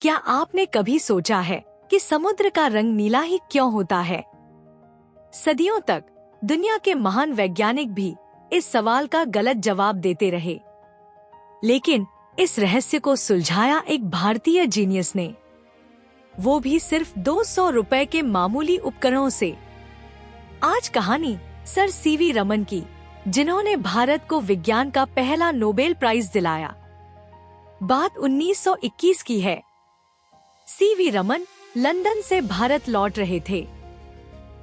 क्या आपने कभी सोचा है कि समुद्र का रंग नीला ही क्यों होता है? सदियों तक दुनिया के महान वैज्ञानिक भी इस सवाल का गलत जवाब देते रहे, लेकिन इस रहस्य को सुलझाया एक भारतीय जीनियस ने, वो भी सिर्फ 200 रुपए के मामूली उपकरणों से। आज कहानी सर सीवी रमन की, जिन्होंने भारत को विज्ञान का पहला नोबेल प्राइज दिलाया। बात 1921 की है। सीवी रमन लंदन से भारत लौट रहे थे।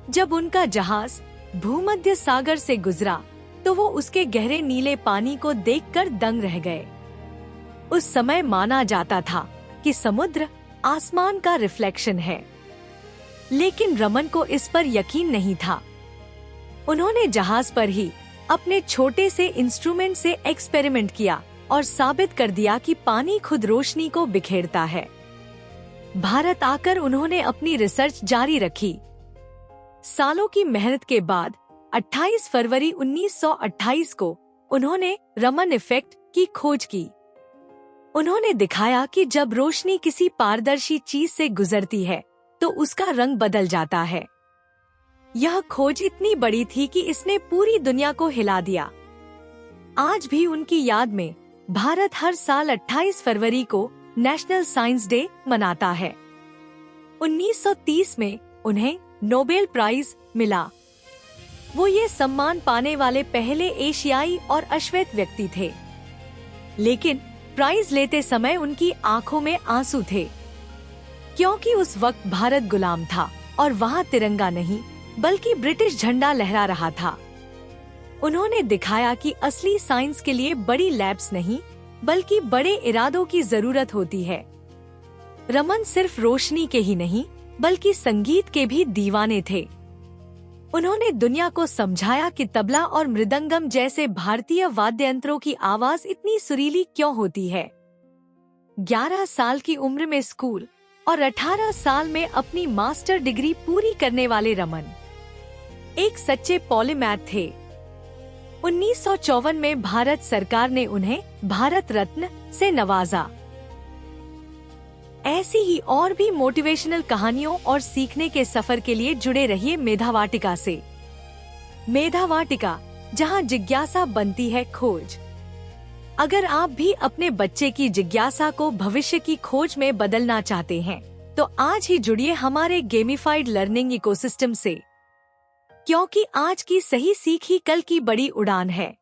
जब उनका जहाज भूमध्य सागर से गुजरा तो वो उसके गहरे नीले पानी को देखकर दंग रह गए। उस समय माना जाता था कि समुद्र आसमान का रिफ्लेक्शन है, लेकिन रमन को इस पर यकीन नहीं था। उन्होंने जहाज पर ही अपने छोटे से इंस्ट्रूमेंट से एक्सपेरिमेंट किया और साबित कर दिया कि पानी खुद रोशनी को बिखेरता है। भारत आकर उन्होंने अपनी रिसर्च जारी रखी। सालों की मेहनत के बाद 28 फरवरी 1928 को उन्होंने रमन इफेक्ट की खोज की। उन्होंने दिखाया कि जब रोशनी किसी पारदर्शी चीज से गुजरती है तो उसका रंग बदल जाता है। यह खोज इतनी बड़ी थी कि इसने पूरी दुनिया को हिला दिया। आज भी उनकी याद में भारत हर साल 28 फरवरी को नेशनल साइंस डे मनाता है। 1930 में उन्हें नोबेल प्राइज मिला। वो ये सम्मान पाने वाले पहले एशियाई और अश्वेत व्यक्ति थे, लेकिन प्राइज लेते समय उनकी आंखों में आंसू थे, क्योंकि उस वक्त भारत गुलाम था और वहाँ तिरंगा नहीं बल्कि ब्रिटिश झंडा लहरा रहा था। उन्होंने दिखाया कि असली साइंस के लिए बड़ी लैब्स नहीं बल्कि बड़े इरादों की जरूरत होती है। रमन सिर्फ रोशनी के ही नहीं बल्कि संगीत के भी दीवाने थे। उन्होंने दुनिया को समझाया कि तबला और मृदंगम जैसे भारतीय वाद्य यंत्रों की आवाज इतनी सुरीली क्यों होती है। 11 साल की उम्र में स्कूल और 18 साल में अपनी मास्टर डिग्री पूरी करने वाले रमन एक सच्चे पॉलीमैथ थे। 1954 में भारत सरकार ने उन्हें भारत रत्न से नवाजा। ऐसी ही और भी मोटिवेशनल कहानियों और सीखने के सफर के लिए जुड़े रहिए मेधावाटिका से। मेधावाटिका, जहां जिज्ञासा बनती है खोज। अगर आप भी अपने बच्चे की जिज्ञासा को भविष्य की खोज में बदलना चाहते हैं, तो आज ही जुड़िए हमारे गेमिफाइड लर्निंग इकोसिस्टम से, क्योंकि आज की सही सीख ही कल की बड़ी उड़ान है।